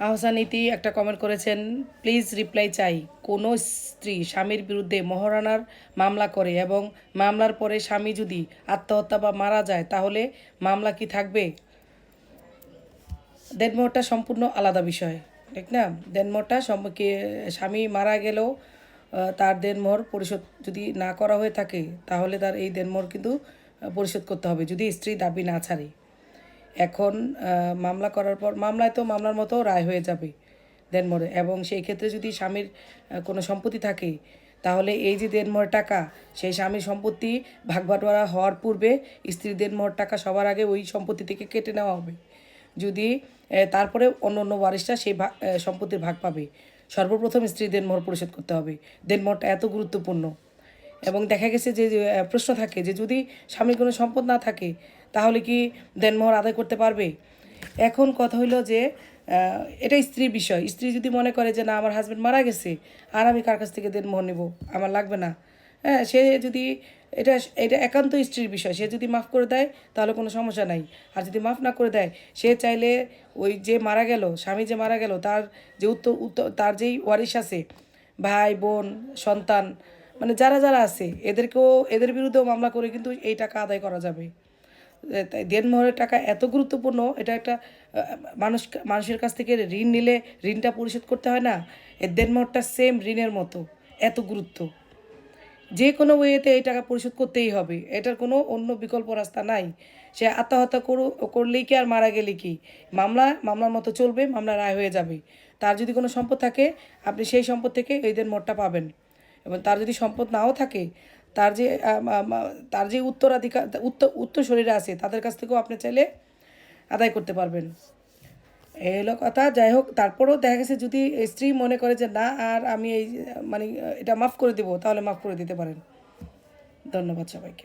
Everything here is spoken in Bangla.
আহসান ইতি একটা কমেন্ট করেছেন, প্লিজ রিপ্লাই চাই। কোনো স্ত্রী স্বামীর বিরুদ্ধে মহারানার মামলা করে এবং মামলার পরে স্বামী যদি আত্মহত্যা বা মারা যায় তাহলে মামলা কি থাকবে? দেনমোহরটা সম্পূর্ণ আলাদা বিষয়, ঠিক না? দেনমোহরটা স্বামী মারা গেলেও তার দেনমোহর পরিশোধ যদি না করা হয়ে থাকে তাহলে তার এই দেনমোহর কিন্তু পরিশোধ করতে হবে যদি স্ত্রী দাবি না ছাড়ে। এখন মামলা করার পর মামলায় তো মামলার মতো রায় হয়ে যাবে দেনমোহরে, এবং সেই ক্ষেত্রে যদি স্বামীর কোনো সম্পত্তি থাকে তাহলে এই যে দেনমোহর টাকা, সেই স্বামীর সম্পত্তি ভাগবাটোয়ারা হওয়ার পূর্বে স্ত্রীর দেনমোহর টাকা সবার আগে ওই সম্পত্তি থেকে কেটে নেওয়া হবে। যদি তারপরে অন্য অন্য ওয়ারিশরা সেই সম্পত্তির ভাগ পাবে। সর্বপ্রথম স্ত্রীর দেনমোহর পরিশোধ করতে হবে। দেনমোহরটা এত গুরুত্বপূর্ণ। এবং দেখা গেছে যে প্রশ্ন থাকে যে যদি স্বামীর কোনো সম্পদ না থাকে তাহলে কি দেনমোহর আদায় করতে পারবে? এখন কথা হইলো যে এটা স্ত্রীর বিষয়। স্ত্রী যদি মনে করে যে না, আমার হাজব্যান্ড মারা গেছে, আর আমি কার কাছ থেকে দেনমোহর নেব, আমার লাগবে না, হ্যাঁ, সে যদি এটা এটা একান্ত স্ত্রীর বিষয়, সে যদি মাফ করে দেয় তাহলে কোনো সমস্যা নাই। আর যদি মাফ না করে দেয়, সে চাইলে ওই যে মারা গেল, স্বামী যে মারা গেল, তার যে তার যেই ওয়ারিশ আছে, ভাই বোন সন্তান, মানে যারা যারা আছে, এদের বিরুদ্ধেও মামলা করে কিন্তু এই টাকা আদায় করা যাবে। তাই দেনমোহরের টাকা এত গুরুত্বপূর্ণ, এটা একটা মানুষের কাছ থেকে ঋণ নিলে ঋণটা পরিশোধ করতে হয় না, এই দেনমোহরটা সেম ঋণের মতো, এত গুরুত্ব। যে কোনো ওয়েতে এই টাকা পরিশোধ করতেই হবে, এটার কোনো অন্য বিকল্প রাস্তা নাই। সে আত্মহত্যা করলেই কি আর মারা গেলে কি, মামলার মতো চলবে, মামলা রায় হয়ে যাবে। তার যদি কোনো সম্পদ থাকে আপনি সেই সম্পদ থেকে এই দেনমোহরটা পাবেন। এবং তার যদি সম্পদ নাও থাকে, তার যে উত্তরাধিকার উত্তরসূরিরা আছে তাদের কাছ থেকেও আপনি চাইলে আদায় করতে পারবেন। এই হলো কথা। যাই হোক, তারপরেও দেখা গেছে যদি স্ত্রী মনে করে যে না, আর আমি এই মানে এটা মাফ করে দেবো, তাহলে মাফ করে দিতে পারেন। ধন্যবাদ সবাইকে।